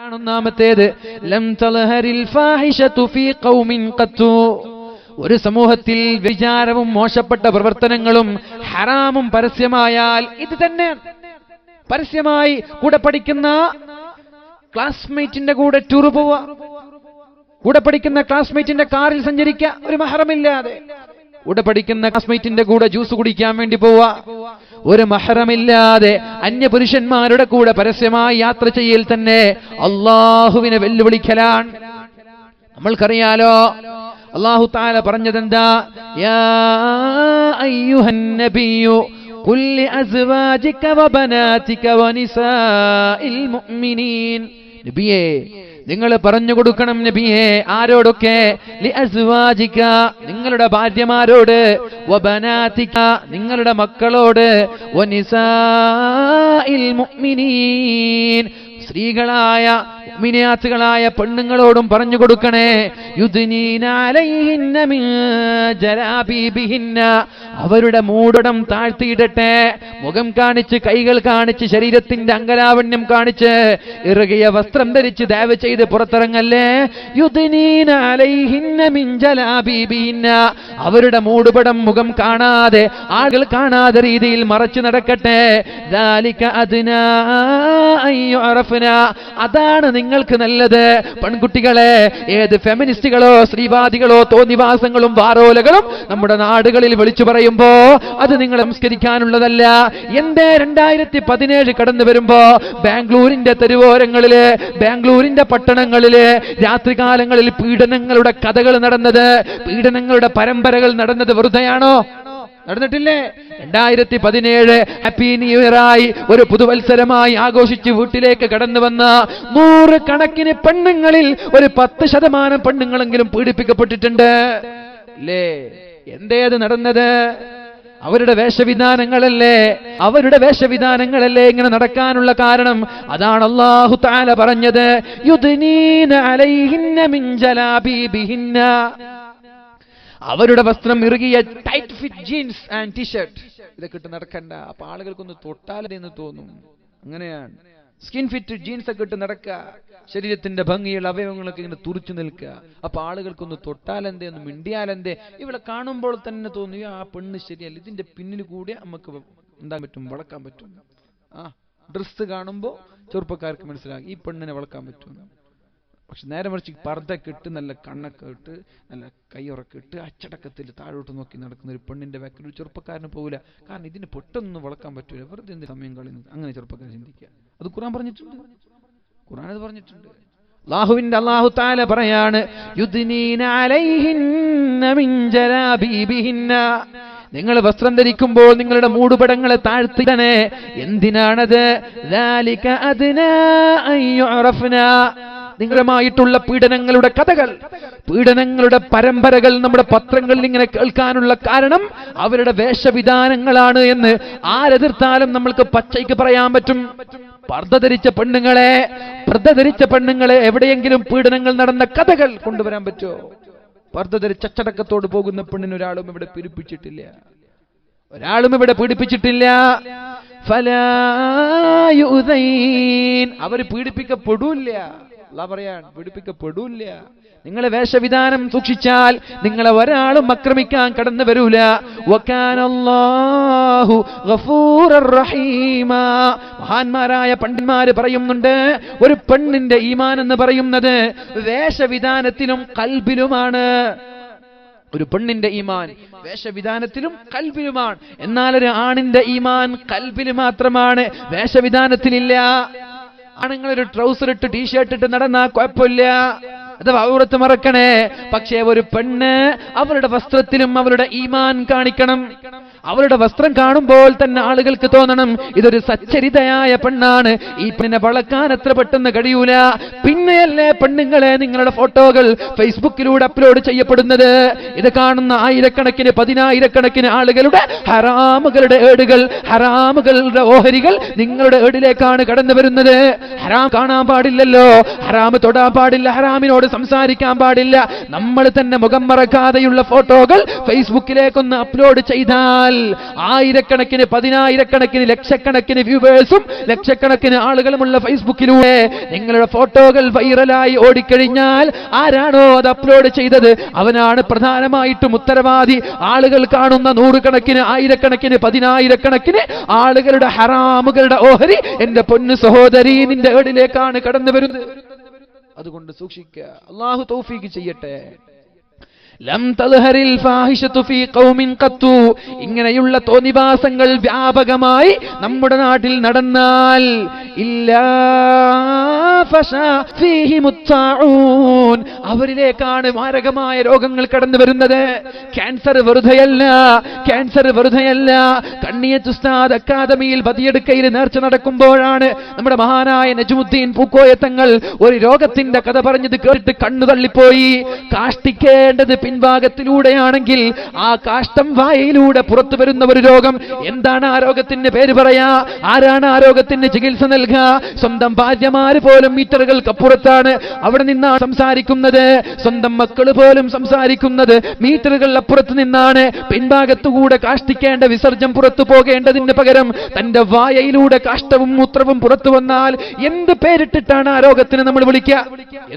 എന്താണ് ഒന്നാമത്തേത്? ലം തൽഹരിൽ ഫാഹിഷതു ഫീ ഖൗമിൻ ഖത്തു. ഒരു സമൂഹത്തിൽ വിചാരവും മോശപ്പെട്ട പ്രവർത്തനങ്ങളും ഹറാമും പരസ്യമായാൽ ഇത് തന്നെ പരസ്യമായി കൂടെ പഠിക്കുന്ന ക്ലാസ്മേറ്റിന്റെ കൂടെ ടൂർ പോവാ, കൂടെ പഠിക്കുന്ന ക്ലാസ്മേറ്റിന്റെ കാറിൽ സഞ്ചരിക്കുക ഒരു മഹറമില്ലാതെ, കൂടെ പഠിക്കുന്ന ക്ലാസ്മേറ്റിന്റെ കൂടെ ജ്യൂസ് കുടിക്കാൻ വേണ്ടി പോവാ ഒരു മഹറമില്ലാതെ, അന്യപുരുഷന്മാരുടെ കൂടെ പരസ്യമായി യാത്ര ചെയ്യൽ തന്നെ അള്ളാഹുവിനെ വെല്ലുവിളിക്കലാണ്. നമ്മൾക്കറിയാലോ അല്ലാഹു തആല പറഞ്ഞതെന്താ? യാ അയ്യുഹൻ നബിയ്യു ഖുൽ ലി അസ്വാജിക വബനാതിക വനിസാഇൽ മുഅ്മിനീൻ. നബിയേ, നിങ്ങൾ പറഞ്ഞു കൊടുക്കണം നബിയേ. ആരോടൊക്കെ? ലി അസ്വാജിക, നിങ്ങളുടെ ഭാര്യമാരോട്, വബനാതിക, നിങ്ങളുടെ മക്കളോട്, വനിസാഇൽ മുഅ്മിനീൻ, സ്ത്രീകളായ മുഅ്മിനാത്തുകളായ പെണ്ണുങ്ങളോടും പറഞ്ഞു കൊടുക്കണേ. യുദ്നീന അലൈഹിന്ന മിൻ ജലാബീബിഹിന്ന, അവരുടെ മൂടടം താഴ്ത്തിയിടട്ടെ. മുഖം കാണിച്ച്, കൈകൾ കാണിച്ച്, ശരീരത്തിന്റെ അംഗലാവണ്യം കാണിച്ച്, ഇറുകിയ വസ്ത്രം ധരിച്ച് ദയവ് ചെയ്ത് പുറത്തിറങ്ങല്ലേ. യുദ്നീന അലൈഹിന്ന മിൻ ജലാബീബിഹിന്ന, അവരുടെ മൂടുപടം മുഖം കാണാതെ, ആളുകൾ കാണാതെ രീതിയിൽ മറച്ചു നടക്കട്ടെ. ദാലിക അദ്നാ അയ്യുറഫ്ന, അതാണ് നിങ്ങൾക്ക് നല്ലത്. പെൺകുട്ടികളെ, ഏത് ഫെമിനിസ്റ്റുകളോ സ്ത്രീവാദികളോ തോന്നിവാസങ്ങളും വാരോലകളും നമ്മുടെ നാടുകളിൽ വിളിച്ചു പറയുമ്പോ അത് നിങ്ങൾ സംസ്കരിക്കാനുള്ളതല്ല. എന്തേ 2017 കടന്നു വരുമ്പോ ബാംഗ്ലൂരിന്റെ തെരുവോരങ്ങളില്, ബാംഗ്ലൂരിന്റെ പട്ടണങ്ങളില് രാത്രികാലങ്ങളിൽ പീഡനങ്ങളുടെ കഥകൾ നടന്നത്, പീഡനങ്ങളുടെ പരമ്പരകൾ നടന്നത് വെറുതെയാണോ? നടന്നിട്ടില്ലേ? 2017 ഹാപ്പി ന്യൂ ഇയറായി ഒരു പുതുവത്സരമായി ആഘോഷിച്ച് വീട്ടിലേക്ക് കടന്നു വന്ന 100 കണക്കിന് പെണ്ണുങ്ങളിൽ ഒരു 10% പെണ്ണുങ്ങളെങ്കിലും പീഡിപ്പിക്കപ്പെട്ടിട്ടുണ്ട് അല്ലേ? എന്തേത് നടന്നത്? അവരുടെ വേഷവിധാനങ്ങളല്ലേ, അവരുടെ വേഷവിധാനങ്ങളല്ലേ ഇങ്ങനെ നടക്കാനുള്ള കാരണം. അതാണ് അല്ലാഹു തആല പറഞ്ഞത്, യുദ്നീന അലൈഹിന്ന മിൻ ജലാബീബിഹിന്ന, അവരുടെ വസ്ത്രം ഇറുകിയ tight fit jeans and T shirt ഇതൊക്കെ ഇട്ട് നടക്കണ്ട. അപ്പൊ ആളുകൾക്കൊന്ന് തൊട്ടാലെന്ന് തോന്നും. അങ്ങനെയാണ് സ്കിൻ ഫിറ്റ് ജീൻസ് ഒക്കെ ഇട്ട് നടക്കുക, ശരീരത്തിന്റെ ഭംഗിയുള്ള അവയവങ്ങളൊക്കെ ഇങ്ങനെ തുറിച്ചു നിൽക്കുക. അപ്പൊ ആളുകൾക്കൊന്ന് തൊട്ടാലെന്തേ, ഒന്ന് മിണ്ടിയാലെന്തേ, ഇവിടെ കാണുമ്പോൾ തന്നെ തോന്നി ആ പെണ്ണ് ശരിയല്ല. ഇതിന്റെ പിന്നിൽ കൂടെ നമുക്ക് എന്താ പറ്റും, വളക്കാൻ പറ്റും. ഡ്രസ്സ് കാണുമ്പോൾ ചെറുപ്പക്കാർക്ക് മനസ്സിലാകും ഈ പെണ്ണിനെ വളക്കാൻ പറ്റും. പക്ഷെ നേരെ മറിച്ച് പർദ്ദയൊക്കെ ഇട്ട്, നല്ല കണ്ണൊക്കെ ഇട്ട്, നല്ല കയ്യുറക്കെ ഇട്ട്, അച്ചടക്കത്തിൽ താഴോട്ട് നോക്കി നടക്കുന്ന ഒരു പെണ്ണിന്റെ ബാക്കിൽ ഒരു ചെറുപ്പക്കാരന് പോകില്ല. കാരണം ഇതിന് പെട്ടെന്ന് വളക്കാൻ പറ്റൂല, വെറുതെ എന്ത് സമയം കളയുന്നത്. അങ്ങനെ ചെറുപ്പക്കാരൻ ചിന്തിക്കുക. അത് ഖുർആൻ പറഞ്ഞിട്ടുണ്ട്, ഖുർആൻ അത് പറഞ്ഞിട്ടുണ്ട്. അല്ലാഹു തആല പറയാണ്, യുദ്നീന അലൈഹിന്ന മിൻ ജലാബീബിഹിന്ന, നിങ്ങൾ വസ്ത്രം ധരിക്കുമ്പോൾ നിങ്ങളുടെ മൂടുപടങ്ങളെ താഴ്ത്തിടണേ. എന്തിനാണത്? ദാലിക അദ്നാ അയ്യുറഫ്ന, നിങ്ങളുമായിട്ടുള്ള പീഡനങ്ങളുടെ കഥകൾ, പീഡനങ്ങളുടെ പരമ്പരകൾ നമ്മുടെ പത്രങ്ങളിൽ ഇങ്ങനെ കേൾക്കാനുള്ള കാരണം അവരുടെ വേഷവിധാനങ്ങളാണ് എന്ന് ആരെതിർത്താലും നമ്മൾക്ക് പച്ചയ്ക്ക് പറയാൻ പറ്റും. പർദ്ദ ധരിച്ച പെണ്ണുങ്ങളെ എവിടെയെങ്കിലും പീഡനങ്ങൾ നടന്ന കഥകൾ കൊണ്ടുവരാൻ പറ്റുമോ? പർദ്ദ ധരിച്ച അച്ചടക്കത്തോട് പോകുന്ന പെണ്ണിന് ഒരാളും ഇവിടെ പീഡിപ്പിച്ചിട്ടില്ല, ഒരാളും ഇവിടെ പീഡിപ്പിച്ചിട്ടില്ല. ഫലാ യുദൈൻ, അവർ പീഡിപ്പിക്കപ്പെടൂല്ല. അല്ലാഹു പറയാണ്, പീഡിപ്പിക്കപ്പെടൂല്ല. നിങ്ങളെ വേഷവിധാനം സൂക്ഷിച്ചാൽ നിങ്ങളെ ഒരാളും ആക്രമിക്കാൻ കടന്നു വരൂല. വകാനല്ലാഹു ഗഫൂറർ റഹീമാ, മഹാന്മാരായ പണ്ഡിതന്മാര് പറയുന്നുണ്ട്, ഒരു പെണ്ണിന്റെ ഈമാൻ എന്ന് പറയുന്നത് വേഷവിധാനത്തിലും കൽബിലുമാണ്. ഒരു പെണ്ണിന്റെ ഈമാൻ വേഷവിധാനത്തിലും കൽബിലുമാണ്. എന്നാൽ ഒരു ആണിന്റെ ഈമാൻ കൽബിൽ മാത്രമാണ്, വേഷവിധാനത്തിലില്ല. ആണുങ്ങൾ ഒരു ട്രൗസർ ഇട്ട് ടീഷർട്ട് ഇട്ട് നടന്നാ കുഴപ്പമില്ല, അഥവാ ഔറത്ത് മറക്കണേ. പക്ഷേ ഒരു പെണ്ണ് അവരുടെ വസ്ത്രത്തിലും അവരുടെ ഈമാൻ കാണിക്കണം. അവരുടെ വസ്ത്രം കാണുമ്പോൾ തന്നെ ആളുകൾക്ക് തോന്നണം ഇതൊരു സച്ചരിതയായ പെണ്ണാണ്, ഈ പെണ്ണിനെ വളക്കാൻ എത്ര പെട്ടെന്ന് കഴിയൂല. പിന്നെ തന്നെയല്ലേ പെണ്ണുങ്ങളെ നിങ്ങളുടെ ഫോട്ടോകൾ ഫേസ്ബുക്കിലൂടെ അപ്ലോഡ് ചെയ്യപ്പെടുന്നത്? ഇത് കാണുന്ന ആയിരക്കണക്കിന് പതിനായിരക്കണക്കിന് ആളുകളുടെ ഹറാമുകളുടെ ഏടുകൾ, ഹറാമുകളുടെ ഓഹരികൾ നിങ്ങളുടെ ഏടിലേക്കാണ് കടന്നു വരുന്നത്. ഹറാം കാണാൻ പാടില്ലല്ലോ, ഹറാം തൊടാൻ പാടില്ല, ഹറാമിനോട് സംസാരിക്കാൻ പാടില്ല. നമ്മൾ തന്നെ മുഖം മറക്കാതെയുള്ള ഫോട്ടോകൾ ഫേസ്ബുക്കിലേക്കൊന്ന് അപ്ലോഡ് ചെയ്താൽ ആയിരക്കണക്കിന് പതിനായിരക്കണക്കിന് ലക്ഷക്കണക്കിന് വ്യൂവേഴ്സും ലക്ഷക്കണക്കിന് ആളുകളുമുള്ള ഫേസ്ബുക്കിലൂടെ നിങ്ങളുടെ ഫോട്ടോകൾ വൈറലായി ഓടിക്കഴിഞ്ഞാൽ ആരാണോ അത് അപ്ലോഡ് ചെയ്തത് അവനാണ് പ്രധാനമായിട്ടും ഉത്തരവാദി. ആളുകൾ കാണുന്ന നൂറുകണക്കിന് ആയിരക്കണക്കിന് പതിനായിരക്കണക്കിന് ആളുകളുടെ ഹറാമുകളുടെ ഓഹരി എന്റെ പൊന്നു സഹോദരി നിന്റെ ഏടിലേക്കാണ് കടന്നു വരുന്നത്. അതുകൊണ്ട് സൂക്ഷിക്കുക. അല്ലാഹു തൗഫീഖ് ചെയ്യട്ടെ. ലം തദ്ഹറിൽ ഫാഹിഷതു ഫീ ഖൗമിൻ ഖത്തു. ഇങ്ങനെയുള്ള തോന്നിവാസങ്ങൾ വ്യാപകമായി നമ്മുടെ നാട്ടിൽ നടന്നാൽ ഇല്ലാ ഫശാ ഫീഹി മുത്താഊൻ, അവരിലേക്കാണ് മാരകമായ രോഗങ്ങൾ കടന്നു വരുന്നത്. ക്യാൻസർ വെറുതെയല്ല, ക്യാൻസർ വെറുതെയല്ല. കണ്ണിയത്ത് ഉസ്താദ് അക്കാദമിയിൽ ബദിയടുക്കയിൽ നേർച്ച നടക്കുമ്പോഴാണ് നമ്മുടെ മഹാനായ നജ്മുദ്ദീൻ പൂക്കോയ തങ്ങൾ ഒരു രോഗത്തിന്റെ കഥ പറഞ്ഞത് കേട്ടിട്ട് കണ്ണു തള്ളിപ്പോയി. കാഷ്ടിക്കേണ്ടത് പിൻഭാഗത്തിലൂടെയാണെങ്കിൽ ആ കാഷ്ടം വായയിലൂടെ പുറത്തു വരുന്ന ഒരു രോഗം. എന്താണ് ആ രോഗത്തിന് പേര് പറയാ? ആരാണ് ആ രോഗത്തിന് ചികിത്സ നൽകുക? സ്വന്തം ഭാര്യമാര് പോലും മീറ്ററുകൾക്കപ്പുറത്താണ് അവിടെ നിന്നാണ് സംസാരിക്കുന്നത്. സ്വന്തം മക്കള് പോലും സംസാരിക്കുന്നത് മീറ്ററുകൾ അപ്പുറത്ത് നിന്നാണ്. പിൻഭാഗത്തുകൂടെ കാഷ്ടിക്കേണ്ട വിസർജ്യം പുറത്തു പോകേണ്ടതിന് പകരം തന്റെ വായയിലൂടെ കാഷ്ടവും മൂത്രവും പുറത്തു വന്നാൽ എന്ത് പേരിട്ടിട്ടാണ് ആ രോഗത്തിന് നമ്മൾ വിളിക്കുക?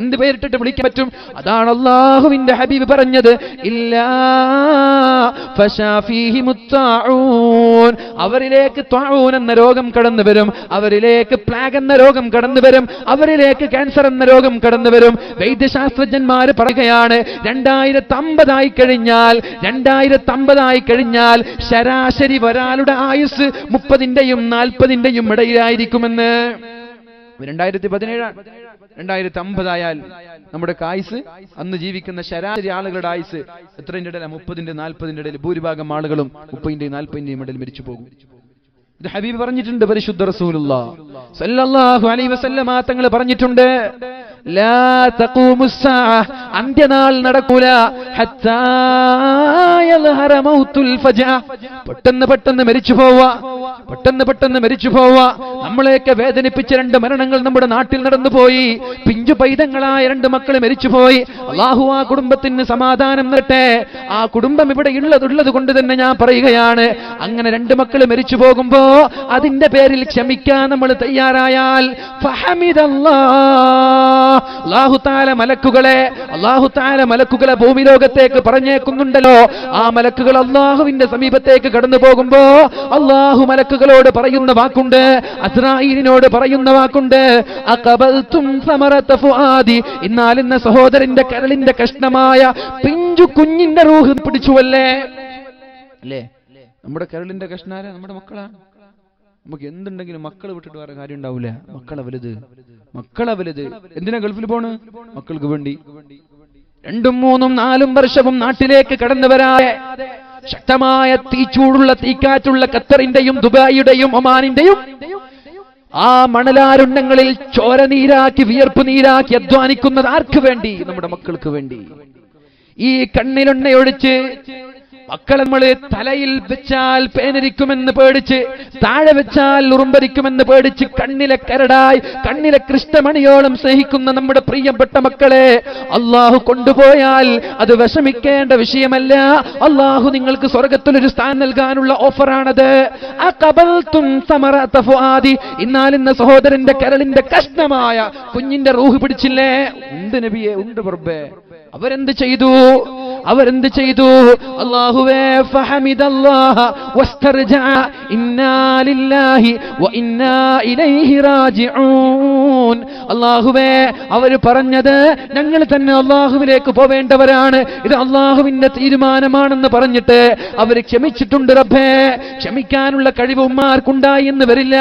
എന്ത് പേരിട്ടിട്ട് വിളിക്കാൻ പറ്റും? അതാണ് അല്ലാഹുവിന്റെ ഹബീബ് പറഞ്ഞത്, ഇല്ലാ ഫശാ ഫീഹി മുത്താഊൻ. അവരിലേക്ക് ത്വാഊൻ എന്ന രോഗം കടന്നു വരും, അവരിലേക്ക് പ്ലാഗ് എന്ന രോഗം കടന്നു വരും, അവരിലേക്ക് ക്യാൻസർ എന്ന രോഗം കടന്നു വരും. വൈദ്യശാസ്ത്രജ്ഞന്മാര് പറയുകയാണ് 2050 കഴിഞ്ഞാൽ ശരാശരി ഒരാളുടെ ആയുസ് 30-ന്റെയും 40-ന്റെയും ഇടയിലായിരിക്കുമെന്ന്. 2017 2050 ആയാൽ നമ്മുടെ ആയുസ്, അന്ന് ജീവിക്കുന്ന ശരാശരി ആളുകളുടെ ആയുസ് എത്രയുടെ ഇടയില? 30-ന്റെ 40-ന്റെ ഇടയിൽ. ഭൂരിഭാഗം ആളുകളും 30-ന്റെയും 40-ന്റെയും ഇടയിൽ മരിച്ചു പോകും. ഇത് ഹബീബ് പറഞ്ഞിട്ടുണ്ട്, പരിശുദ്ധ റസൂലുള്ളാഹി സ്വല്ലല്ലാഹു അലൈഹി വസല്ലമ തങ്ങൾ പറഞ്ഞിട്ടുണ്ട്, ലാ തഖൂമുസ്സാഅ, അന്ത്യനാൾ നടക്കൂല, ഹത്താ യൽഹറ മൗതുൽ ഫജഅ, പെട്ടെന്ന് മരിച്ചു പോവാ. നമ്മളെയൊക്കെ വേദനിപ്പിച്ച 2 മരണങ്ങൾ നമ്മുടെ നാട്ടിൽ നടന്നുപോയി. പിഞ്ചു പൈതങ്ങളായ 2 മക്കൾ മരിച്ചുപോയി. അല്ലാഹു ആ കുടുംബത്തിന് സമാധാനം നൽകട്ടെ. ആ കുടുംബം ഇവിടെ ഉള്ളത് കൊണ്ട് തന്നെ ഞാൻ പറയുകയാണ്, അങ്ങനെ 2 മക്കൾ മരിച്ചു പോകുമ്പോ അതിന്റെ പേരിൽ ക്ഷമിക്കാൻ നമ്മൾ തയ്യാറായാൽ അല്ലാഹു തആല മലക്കുകളെ ഭൂമി ലോകത്തേക്ക് പറഞ്ഞേക്കുന്നുണ്ടല്ലോ. ആ മലക്കുകൾ അല്ലാഹുവിന്റെ സമീപത്തേക്ക് കടന്നു പോകുമ്പോ അല്ലാഹു മലക്കുകളോട് പറയുന്ന വാക്കുണ്ട്, അസ്രായീലിനോട് പറയുന്ന വാക്കുണ്ട്, അഖബൽതും സമറത ഫുആദി, എന്നാൽ ഇന്ന സഹോദരന്റെ കരളിന്റെ കഷ്ണമായ പിഞ്ചു കുഞ്ഞിന്റെ റൂഹ് പിടിച്ചുവല്ലേ. അല്ലേ, നമ്മുടെ കരളിന്റെ കഷ്ണാര നമ്മുടെ മക്കളാണ്. നമുക്ക് എന്തുണ്ടെങ്കിലും മക്കളെ വിട്ടിട്ട് വേറെ കാര്യം ഉണ്ടാവില്ല. മക്കളെ വലുത്. എന്തിനാ ഗൾഫിൽ പോണ്? മക്കൾക്ക് വേണ്ടി. 2, 3, 4 വർഷവും നാട്ടിലേക്ക് കടന്നു വരാതെ ശക്തമായ തീച്ചൂടുള്ള തീക്കാറ്റുള്ള ഖത്തറിന്റെയും ദുബായിയുടെയും ഒമാനിന്റെയും ആ മണലാരുണ്ഡങ്ങളിൽ ചോര നീരാക്കി വിയർപ്പ് നീരാക്കി അധ്വാനിക്കുന്നത് ആർക്ക് വേണ്ടി? നമ്മുടെ മക്കൾക്ക് വേണ്ടി. ഈ കണ്ണിലെണ്ണയൊഴിച്ച് മക്കളെ നമ്മൾ തലയിൽ വെച്ചാൽ പേനരിക്കുമെന്ന് പേടിച്ച്, താഴെ വെച്ചാൽ ഉറുമ്പരിക്കുമെന്ന് പേടിച്ച്, കണ്ണിലെ കരടായി കണ്ണിലെ കൃഷ്ണമണിയോളം സ്നേഹിക്കുന്ന നമ്മുടെ പ്രിയപ്പെട്ട മക്കളെ അള്ളാഹു കൊണ്ടുപോയാൽ അത് വിഷമിക്കേണ്ട വിഷയമല്ല. അള്ളാഹു നിങ്ങൾക്ക് സ്വർഗത്തിലൊരു സ്ഥാനം നൽകാനുള്ള ഓഫറാണത്. എന്നാൽ ഇന്ന സഹോദരന്റെ കരളിന്റെ കഷ്ണമായ കുഞ്ഞിന്റെ റൂഹ് പിടിച്ചില്ലേ? ഉണ്ട് നബിയെ, ഉണ്ട് റബ്ബേ. അവരെന്ത് ചെയ്തു? അല്ലാഹുവേ ഫഹമിദല്ലാഹ വസ്തർജഅ ഇന്നാ ലില്ലാഹി വ ഇന്നാ ഇലൈഹി റാജിഊൻ. അല്ലാഹുവേ, അവർ പറഞ്ഞത് ഞങ്ങൾ തന്നെ അല്ലാഹുവിലേക്ക് പോവേണ്ടവരാണ്, ഇത് അല്ലാഹുവിന്റെ തീരുമാനമാണെന്ന് പറഞ്ഞിട്ട് അവർ ക്ഷമിച്ചിട്ടുണ്ട് റബ്ബേ. ക്ഷമിക്കാനുള്ള കഴിവ് ഉമ്മാർക്കുണ്ടായി എന്ന് വരില്ല.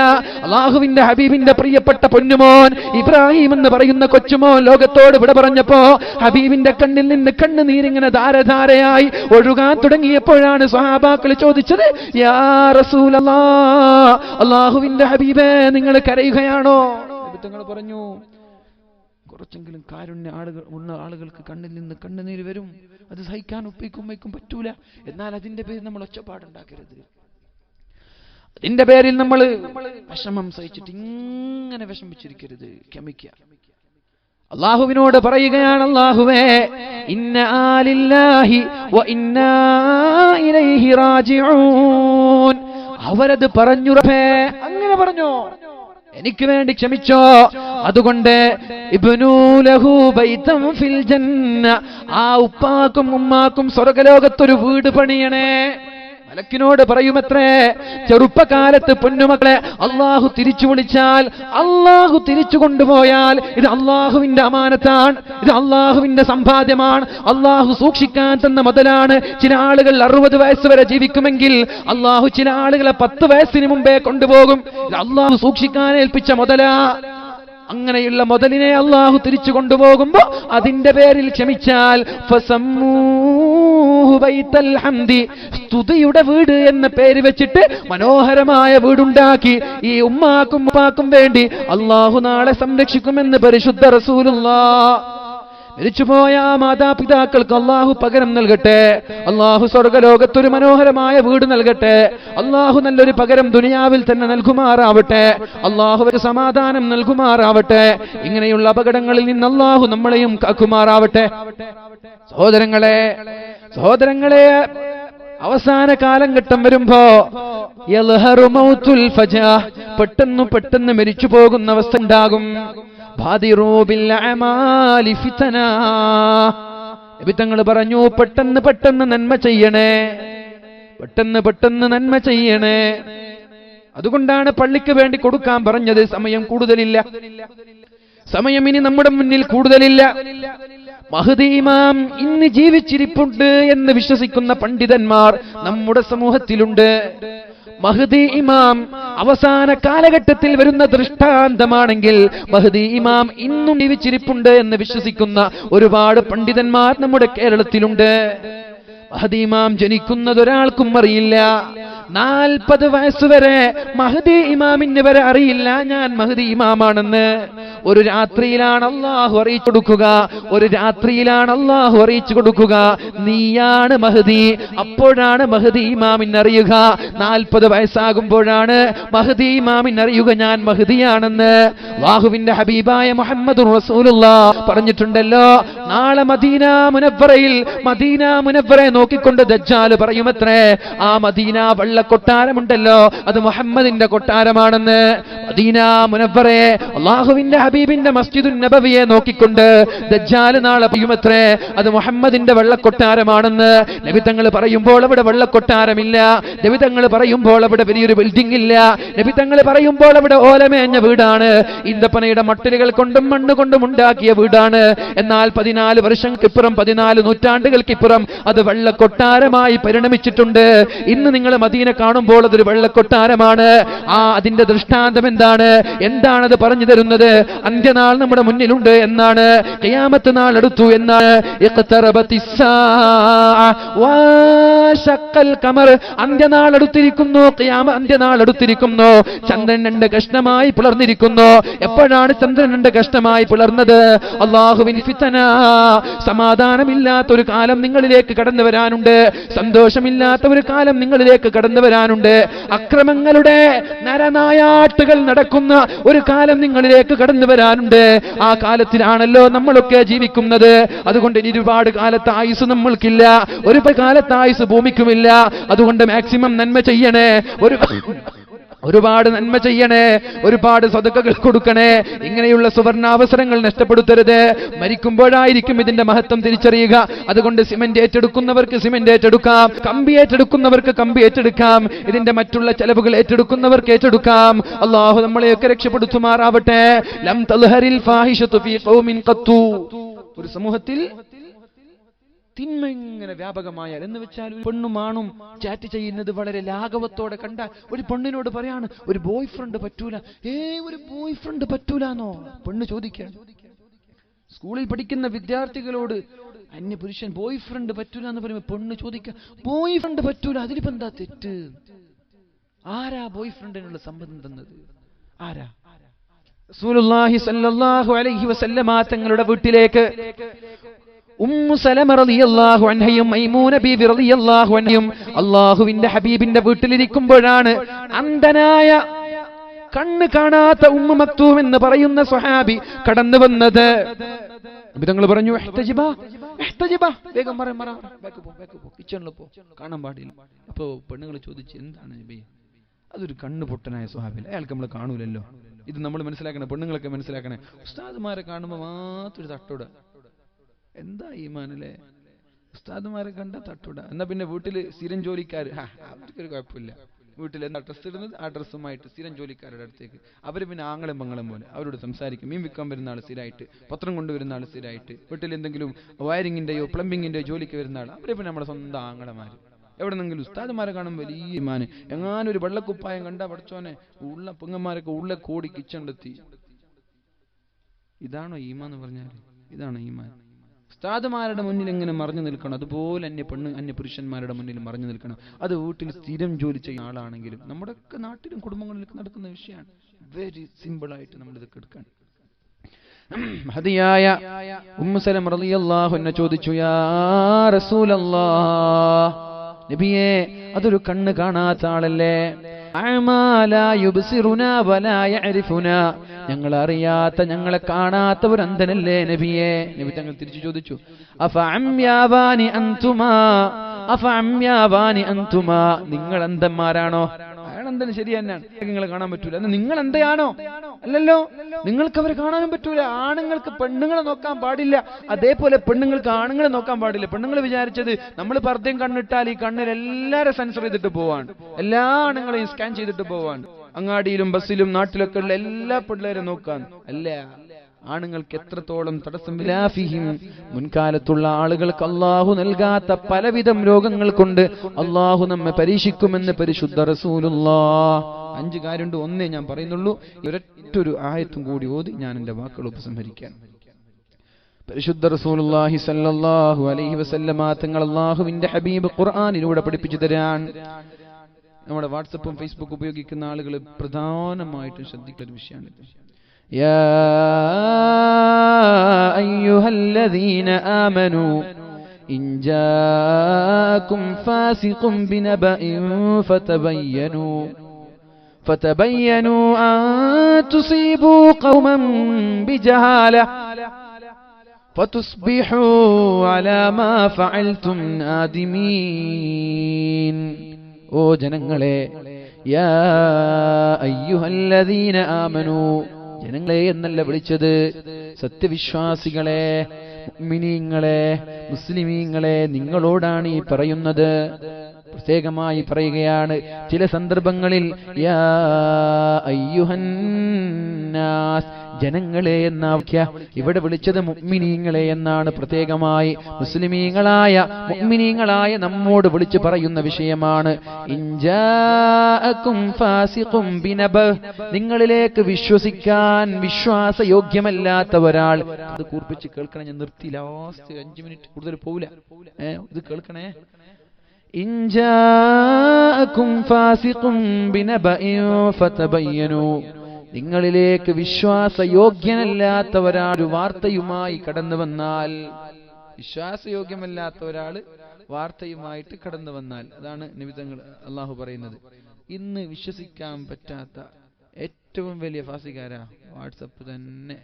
അല്ലാഹുവിന്റെ ഹബീബിന്റെ പ്രിയപ്പെട്ട പൊന്നുമോൻ ഇബ്രാഹിം എന്ന് പറയുന്ന കൊച്ചുമോൻ ലോകത്തോട് വിട പറഞ്ഞപ്പോ ഹബീബിന്റെ കണ്ണിൽ നിന്ന് കണ്ണുനീരിങ്ങനെ ധാരധാരയായി ഒഴുകാൻ തുടങ്ങിയപ്പോഴാണ് സ്വഹാബാക്കൾ ചോദിച്ചത്, യാ റസൂലല്ലാഹ്, അല്ലാഹുവിന്റെ ഹബീബേ, നിങ്ങൾ കരയുകയാണോ? തങ്ങൾ പറഞ്ഞു, കുറച്ചെങ്കിലും കാരുണ്യ ആളുകൾക്ക് കണ്ണിൽ നിന്ന് കണ്ണുനീര് വരും. അത് സഹിക്കാൻ ഉപ്പയ്ക്കും പറ്റൂല. എന്നാൽ അതിന്റെ പേരിൽ നമ്മൾ ഒച്ചപ്പാടുണ്ടാക്കരുത്. അതിന്റെ പേരിൽ നമ്മൾ വിഷമം സഹിച്ചിട്ട് ഇങ്ങനെ വിഷമിച്ചിരിക്കരുത്. ക്ഷമിക്കുക. അല്ലാഹുവിനോട് പറയുകയാണ്, അല്ലാഹുവേ ഇന്നാ ലില്ലാഹി വ ഇന്നാ ഇലൈഹി റാജിഊൻ. അവരത് പറഞ്ഞു റബ്ബേ, അങ്ങനെ പറഞ്ഞോ, എനിക്ക് വേണ്ടി ക്ഷമിച്ചോ. അതുകൊണ്ട് ഇബ്നു ലഹു ബൈതൻ ഫിൽ ജന്ന, ആ ഉപ്പാക്കും ഉമ്മാക്കും സ്വർഗ്ഗലോകത്തൊരു വീട് പണിയണേ. മലക്കിനോട് പറയുമത്രേ, ചെറുപ്പകാലത്ത് പൊന്നുമക്കളെ അള്ളാഹു തിരിച്ചു വിളിച്ചാൽ, അള്ളാഹു തിരിച്ചു കൊണ്ടുപോയാൽ ഇത് അള്ളാഹുവിന്റെ അമാനത്താണ്, ഇത് അള്ളാഹുവിന്റെ സമ്പാദ്യമാണ്, അള്ളാഹു സൂക്ഷിക്കാൻ തന്ന മുതലാണ്. ചില ആളുകൾ 60 വയസ്സ് വരെ ജീവിക്കുമെങ്കിൽ അള്ളാഹു ചില ആളുകളെ 10 വയസ്സിന് മുമ്പേ കൊണ്ടുപോകും. ഇത് അള്ളാഹു സൂക്ഷിക്കാൻ ഏൽപ്പിച്ച മുതലാ. അങ്ങനെയുള്ള മുതലിനെ അള്ളാഹു തിരിച്ചു കൊണ്ടുപോകുമ്പോ അതിന്റെ പേരിൽ ക്ഷമിച്ചാൽ ഫസമ്മൂഹു ബൈത്തൽ ഹംദി, സ്തുതിയുടെ വീട് എന്ന പേര് വെച്ചിട്ട് മനോഹരമായ വീടുണ്ടാക്കി ഈ ഉമ്മാക്കും ഉപ്പാക്കും വേണ്ടി അള്ളാഹു നാളെ സംരക്ഷിക്കുമെന്ന് പരിശുദ്ധ റസൂലുള്ളാഹ്. മരിച്ചുപോയ മാതാപിതാക്കൾക്ക് അള്ളാഹു പകരം നൽകട്ടെ. അള്ളാഹു സ്വർഗ്ഗലോകത്തൊരു മനോഹരമായ വീട് നൽകട്ടെ. അള്ളാഹു നല്ലൊരു പകരം ദുനിയാവിൽ തന്നെ നൽകുമാറാവട്ടെ. അള്ളാഹു ഒരു സമാധാനം നൽകുമാറാവട്ടെ. ഇങ്ങനെയുള്ള അപകടങ്ങളിൽ നിന്ന് അള്ളാഹു നമ്മളെയും കാക്കുമാറാവട്ടെ. സഹോദരങ്ങളെ, അവസാന കാലഘട്ടം വരുമ്പോ യൽഹറു മൗതുൽ ഫജാ, പെട്ടെന്ന് മരിച്ചു പോകുന്ന അവസ്ഥ ഉണ്ടാകും. ബാദിറൂ ബിൽ അമാലി ഫിതനാ, നബി തങ്ങൾ പറഞ്ഞു പെട്ടെന്ന് നന്മ ചെയ്യണേ, പെട്ടെന്ന് നന്മ ചെയ്യണേ. അതുകൊണ്ടാണ് പള്ളിക്ക് വേണ്ടി കൊടുക്കാൻ പറഞ്ഞത്. സമയം കൂടുതലില്ല, സമയം ഇനി നമ്മുടെ മുന്നിൽ കൂടുതലില്ല. മഹ്ദി ഇമാം ഇന്ന് ജീവിച്ചിരിപ്പുണ്ട് എന്ന് വിശ്വസിക്കുന്ന പണ്ഡിതന്മാർ നമ്മുടെ സമൂഹത്തിലുണ്ട്. മഹ്ദി ഇമാം അവസാന കാലഘട്ടത്തിൽ വരുന്ന ദൃഷ്ടാന്തമാണെങ്കിൽ മഹ്ദി ഇമാം ഇന്നും ജീവിച്ചിരിപ്പുണ്ട് എന്ന് വിശ്വസിക്കുന്ന ഒരുപാട് പണ്ഡിതന്മാർ നമ്മുടെ കേരളത്തിലുണ്ട്. മഹ്ദി ഇമാം ജനിക്കുന്നത് ഒരാൾക്കും അറിയില്ല. 40 വയസ്സുവരെ മഹ്ദി ഇമാമിന് വരെ അറിയില്ല ഞാൻ മഹ്ദി ഇമാമാണെന്ന്. ഒരു രാത്രിയിലാണ് അള്ളാഹു അറിയിച്ചു കൊടുക്കുക, ഒരു രാത്രിയിലാണ് അള്ളാഹു അറിയിച്ചു കൊടുക്കുക, നീയാണ് മഹ്ദി. അപ്പോഴാണ് മഹ്ദി ഇമാമിന് അറിയുക. 40 വയസ്സാകുമ്പോഴാണ് മഹ്ദി ഇമാമിന് അറിയുക ഞാൻ മഹ്ദിയാണെന്ന്. അല്ലാഹുവിന്റെ ഹബീബായ മുഹമ്മദുർ റസൂലുള്ളാഹ് പറഞ്ഞിട്ടുണ്ടല്ലോ, നാളെ മദീന മുനവ്വറയെ നോക്കിക്കൊണ്ട് ദജ്ജാൽ പറയുമത്രേ, ആ മദീന കൊട്ടാരമുണ്ടല്ലോ അത് മുഹമ്മദിന്റെ കൊട്ടാരമാണെന്ന്. മദീന മുനവ്വറയെ, അല്ലാഹുവിന്റെ ഹബീബിന്റെ മസ്ജിദുൻ നബവിയെ നോക്കിക്കൊണ്ട് ദജ്ജാൽ നാളെ പറയുമത്രേ, അത് മുഹമ്മദിന്റെ വെള്ളക്കൊട്ടാരമാണെന്ന്. നബി തങ്ങൾ പറയുമ്പോൾ അവിടെ വെള്ളക്കൊട്ടാരമില്ല. നബി തങ്ങൾ പറയുമ്പോൾ അവിടെ വലിയൊരു ബിൽഡിംഗ് ഇല്ല. നബി തങ്ങൾ പറയുമ്പോൾ അവിടെ ഓലമേഞ്ഞ വീടാണ്, ഈന്തപ്പനയുടെ മട്ടലുകൾ കൊണ്ടും മണ്ണ് കൊണ്ടും ഉണ്ടാക്കിയ വീടാണ്. എന്നാൽ 14 വർഷങ്ങൾക്കിപ്പുറം, 14 നൂറ്റാണ്ടുകൾക്കിപ്പുറം അത് വെള്ളക്കൊട്ടാരമായി പരിണമിച്ചിട്ടുണ്ട്. ഇന്ന് നിങ്ങൾ മദീന കാണുമ്പോൾ അതൊരു വെള്ളക്കൊട്ടാരമാണ്. അതിന്റെ ദൃഷ്ടാന്തം എന്താണത് പറഞ്ഞു തരുന്നത്? അന്ത്യനാൾ നമ്മുടെ മുന്നിലുണ്ട് എന്നാണ്, ഖിയാമത്ത് നാൾ അടുത്തു എന്നാണ്. അന്ത്യനാൾ അടുത്തിരിക്കുന്നു, അന്ത്യനാൾ അടുത്തിരിക്കുന്നു. ചന്ദ്രൻ 2 കഷ്ണമായി പിളർന്നിരിക്കുന്നു. എപ്പോഴാണ് ചന്ദ്രൻ 2 കഷ്ണമായി പിളർന്നത്? അല്ലാഹുവിൻ ഫിതന, സമാധാനമില്ലാത്ത ഒരു കാലം നിങ്ങളിലേക്ക് കടന്നു വരാനുണ്ട്, സന്തോഷമില്ലാത്ത ഒരു കാലം നിങ്ങളിലേക്ക് കടന്നു വരാനുണ്ട്, അക്രമങ്ങളുടെ നരനായാട്ടുകൾ നടക്കുന്ന ഒരു കാലം നിങ്ങളിലേക്ക് കടന്നു വരാനുണ്ട്. ആ കാലത്തിലാണല്ലോ നമ്മളൊക്കെ ജീവിക്കുന്നത്. അതുകൊണ്ട് ഇനി ഒരുപാട് കാലത്ത് ആയുസ് നമ്മൾക്കില്ല, ഒരുപാട് കാലത്ത് ആയുസ് ഭൂമിക്കുമില്ല. അതുകൊണ്ട് മാക്സിമം നന്മ ചെയ്യണേ, ഒരുപാട് നന്മ ചെയ്യണേ, ഒരുപാട് സദഖകൾ കൊടുക്കണേ. ഇങ്ങനെയുള്ള സുവർണാവസരങ്ങൾ നഷ്ടപ്പെടുത്തരുത്. മരിക്കുമ്പോഴായിരിക്കും ഇതിന്റെ മഹത്വം തിരിച്ചറിയുക. അതുകൊണ്ട് സിമന്റ് ഏറ്റെടുക്കുന്നവർക്ക് സിമന്റ് ഏറ്റെടുക്കാം, കമ്പി ഏറ്റെടുക്കുന്നവർക്ക് കമ്പി ഏറ്റെടുക്കാം, ഇതിന്റെ മറ്റുള്ള ചെലവുകൾ ഏറ്റെടുക്കുന്നവർക്ക് ഏറ്റെടുക്കാം. അല്ലാഹു നമ്മളെയൊക്കെ രക്ഷപ്പെടുത്തുമാറാവട്ടെ. ലം തൽഹരിൽ ഫാഹിഷതു ഫീ ഖൗമിൻ ഖത്തു, ഒരു സമൂഹത്തിൽ തിന്മ ഇങ്ങനെ വ്യാപകമായാൽ, എന്ന് വെച്ചാൽ ഒരു പെണ്ണും ആണും ചാറ്റ് ചെയ്യുന്നത് വളരെ ലാഘവത്തോടെ കണ്ട ഒരു പെണ്ണിനോട് പറയാണ് ഒരു ബോയ് ഫ്രണ്ട് പറ്റൂല. ഒരു ബോയ് ഫ്രണ്ട് പറ്റൂലെന്നോ പെണ്ണ് ചോദിക്കുകയാണ്. സ്കൂളിൽ പഠിക്കുന്ന വിദ്യാർത്ഥികളോട് അന്യപുരുഷൻ ബോയ് ഫ്രണ്ട് പറ്റൂല എന്ന് പറയുമ്പോൾ പെണ്ണ് ചോദിക്കുക, ബോയ് ഫ്രണ്ട് പറ്റൂല, അതിലിപ്പോ എന്താ തെറ്റ്? ആരാ ബോയ് ഫ്രണ്ടിനുള്ള സമ്മതം തന്നത്? ആരാ? റസൂലുള്ളാഹി സ്വല്ലല്ലാഹു അലൈഹി വസല്ലമ തങ്ങളുടെ വീട്ടിലേക്ക് ഉമ്മു സലമ റളിയല്ലാഹു അൻഹയും മൈമൂന ബീബി റളിയല്ലാഹു അൻഹയും അല്ലാഹുവിന്റെ ഹബീബിന്റെ വീട്ടിലിരിക്കുമ്പോഴാണ് അന്ധനായ കണ്ണ് കാണാത്ത ഉമ്മു മക്തൂം എന്ന് പറയുന്ന സ്വഹാബി കടന്നു വന്നത്. തങ്ങൾ പറഞ്ഞു, വേഗം കിച്ചണിൽ പോ, കാണാൻ പാടില്ല. അപ്പോ പെണ്ണുങ്ങൾ ചോദിച്ചു, എന്താണ് നബി? അതൊരു കണ്ണ് പൊട്ടനായ സ്വഹാബി, അയാൾക്ക് നമ്മൾ കാണൂലല്ലോ. ഇത് നമ്മൾ മനസ്സിലാക്കണേ, പെണ്ണുങ്ങളൊക്കെ മനസ്സിലാക്കണേ. ഉസ്താദുമാരെ കാണുമ്പോൾ മാത്രം തട്ടൂട. എന്താ ഈമാനല്ലേ? ഉസ്താദുമാരെ കണ്ട തട്ടൂട. എന്നാ പിന്നെ വീട്ടില് സ്ഥിരം ജോലിക്കാർ, അവർക്കൊരു കുഴപ്പമില്ല. വീട്ടിൽ എന്താ ഡ്രസ്സ് ഇടുന്നത് ആ ഡ്രസ്സുമായിട്ട് സ്ഥിരം ജോലിക്കാരുടെ അടുത്തേക്ക് അവർ പിന്നെ ആങ്ങളും പങ്ങളും പോലെ അവരോട് സംസാരിക്കും. മീൻ വിൽക്കാൻ വരുന്ന ആൾ സ്ഥിരമായിട്ട്, പത്രം കൊണ്ടുവരുന്ന ആൾ സ്ഥിരമായിട്ട്, വീട്ടിൽ എന്തെങ്കിലും വയറിങ്ങിന്റെയോ പ്ലംബിങ്ങിന്റെയോ ജോലിക്ക് വരുന്ന ആൾ, അവരെ പിന്നെ നമ്മുടെ സ്വന്തം ആങ്ങളമാര്. എവിടെന്നെങ്കിലും ഉസ്താദുമാരെ കാണുമ്പോൾ വലിയ ഈമാന്. എങ്ങാനൊരു വെള്ളക്കുപ്പായം കണ്ടാ പഠിച്ചോനെ ഉള്ള പെങ്ങന്മാരൊക്കെ ഉള്ള കോടി കിച്ചണ്ടെത്തി. ഇതാണോ ഈമാന്ന് പറഞ്ഞാൽ? ഇതാണോ ഈമാൻ? ഉസ്താദുമാരുടെ മുന്നിൽ എങ്ങനെ മറഞ്ഞു നിൽക്കണം, അതുപോലെ അന്യ പുരുഷന്മാരുടെ മുന്നിൽ മറഞ്ഞു നിൽക്കണം. അത് വീട്ടിൽ സ്ഥിരം ജോലി ചെയ്യുന്ന ആളാണെങ്കിലും നമ്മുടെയൊക്കെ നാട്ടിലും കുടുംബങ്ങളിലും നടക്കുന്ന വിഷയമാണ്. വെരി സിമ്പിൾ ആയിട്ട് നമ്മൾ ഇതൊക്കെ എടുക്കാൻ. മഹദിയായ ഉമ്മു സലമ റളിയല്ലാഹു അൻഹ ചോദിച്ചു, യാ റസൂലല്ലാഹ്, നബിയേ, അതൊരു കണ്ണ് കാണാത്ത ആളല്ലേ? ഞങ്ങൾ അറിയാത്ത, ഞങ്ങളെ കാണാത്ത ഒരു അന്ധനല്ലേ നബിയേ? നബി തങ്ങൾ തിരിച്ചു ചോദിച്ചു, നിങ്ങൾ അന്ധന്മാരാണോ? അയാൾ അന്ധന് ശരി തന്നെയാണ്, നിങ്ങളെ കാണാൻ പറ്റൂല. എന്നാൽ നിങ്ങൾ അന്ധയാണോ? അല്ലല്ലോ. നിങ്ങൾക്ക് അവരെ കാണാനും പറ്റൂല. ആണുങ്ങൾക്ക് പെണ്ണുങ്ങളെ നോക്കാൻ പാടില്ല, അതേപോലെ പെണ്ണുങ്ങൾക്ക് ആണുങ്ങളെ നോക്കാൻ പാടില്ല. പെണ്ണുങ്ങൾ വിചാരിച്ചത് നമ്മൾ പർദ്ദയും കണ്ണിട്ടാൽ ഈ കണ്ണിൽ എല്ലാവരും സെൻസർ ചെയ്തിട്ട് പോവാൻ, എല്ലാ ആണുങ്ങളെയും സ്കാൻ ചെയ്തിട്ട് പോവാൻ, അങ്ങാടിയിലും ബസ്സിലും നാട്ടിലൊക്കെ ഉള്ള എല്ലാ പിള്ളേരെ നോക്കാൻ. അല്ല, ആണുങ്ങൾക്ക് എത്രത്തോളം തടസ്സം. മുൻകാലത്തുള്ള ആളുകൾക്ക് അള്ളാഹു നൽകാത്ത പലവിധം രോഗങ്ങൾ കൊണ്ട് അള്ളാഹു നമ്മെ പരീക്ഷിക്കുമെന്ന് പരിശുദ്ധ റസൂലുള്ളാഹ്. 5 കാര്യമുണ്ട്. ഒന്നേ ഞാൻ പറയുന്നുള്ളൂ. ഒരൊറ്റൊരു ആയത്തും കൂടി ഓതി ഞാൻ എന്റെ വാക്കുകൾ ഉപസംഹരിക്കാൻ. പരിശുദ്ധ റസൂലുള്ളാഹി സ്വല്ലല്ലാഹു അലൈഹി വസല്ലമ തങ്ങൾ അള്ളാഹുവിന്റെ ഹബീബ് ഖുർആനിലൂടെ പഠിപ്പിച്ചു തരാൻ നമ്മുടെ വാട്സപ്പും ഫേസ്ബുക്കും ഉപയോഗിക്കുന്ന ആളുകൾ പ്രധാനമായിട്ടും ശ്രദ്ധിക്കുന്ന ഒരു വിഷയമാണ്. യാ അയ്യുഹല്ലദീന ആമനൂ ഇൻ ജാഅകും ഫാസിഖുൻ ബിനബഇൻ ഫതബയ്യനൂ അൻ തുസീബൂ ഖൗമൻ ബിജഹാല ഫതുസ്ബിഹൂ അലാ മാ ഫഅൽതും നാദിമീൻ. ഓ ജനങ്ങളെ, യാ അയ്യുഹല്ലദീന ആമനൂ, ജനങ്ങളെ എന്നല്ല വിളിച്ചത്, സത്യവിശ്വാസികളെ, മുഅ്മിനീങ്ങളെ, മുസ്ലിമീങ്ങളെ, നിങ്ങളോടാണ് ഈ പറയുന്നത്. പ്രത്യേകമായി പറയുകയാണ് ചില സന്ദർഭങ്ങളിൽ, യാ അയ്യുഹന്നാസ്, ജനങ്ങളെ എന്ന ഇവിടെ വിളിച്ചത് മുഅ്മിനീങ്ങളെ എന്നാണ്. പ്രത്യേകമായി മുസ്ലിമീങ്ങളായ മുഅ്മിനീങ്ങളായ നമ്മോട് വിളിച്ചു പറയുന്ന വിഷയമാണ്. ഇൻജാഅകും ഫാസിഖും ബിനബ, നിങ്ങളിലേക്ക് വിശ്വസിക്കാൻ വിശ്വാസയോഗ്യമല്ലാത്ത ഒരാൾ. അത് കൂർപ്പിച്ച് കേൾക്കണം. ഞാൻ നിർത്തി, ലാസ്റ്റ് 5 മിനിറ്റ് കൂടുതൽ പോവില്ല. ഇത് കേൾക്കണേ. ഇൻജാഅകും ഫാസിഖും ബിനബഇൻ ഫതബയ്യനൂ, നിങ്ങളിലേക്ക് വിശ്വാസയോഗ്യനല്ലാത്ത ഒരാൾ വാർത്തയുമായി കടന്നു വന്നാൽ, വിശ്വാസയോഗ്യമല്ലാത്ത ഒരാൾ വാർത്തയുമായിട്ട് കടന്നു വന്നാൽ, അതാണ് നിമിത്തങ്ങൾ അള്ളാഹു പറയുന്നത്. ഇന്ന് വിശ്വസിക്കാൻ പറ്റാത്ത ഏറ്റവും വലിയ ഫാസിക്കാരാ വാട്സപ്പ് തന്നെ,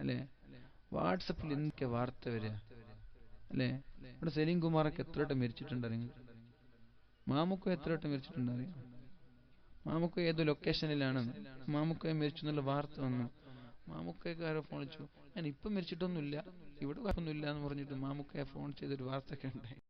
അല്ലെ? വാട്സപ്പിൽ എന്തൊക്കെ വാർത്ത വരിക, അല്ലെ? ഇവിടെ സലീം കുമാറൊക്കെ എത്ര വട്ടം മരിച്ചിട്ടുണ്ടറിയാം? മാമുക്കോ എത്ര വട്ടം മരിച്ചിട്ടുണ്ടറിയാം? മാമുക്ക ഏതോ ലൊക്കേഷനിലാണ്, മാമുക്കയെ മരിച്ചു എന്നുള്ള വാർത്ത വന്നു. മാമുക്കക്കാരോ ഫോൺ വിളിച്ചു, ഞാൻ ഇപ്പം മരിച്ചിട്ടൊന്നുമില്ല, ഇവിടെ കുഴപ്പമൊന്നുമില്ല എന്ന് പറഞ്ഞിട്ട് മാമുക്കയെ ഫോൺ ചെയ്തൊരു വാർത്ത ഒക്കെ ഉണ്ടായി.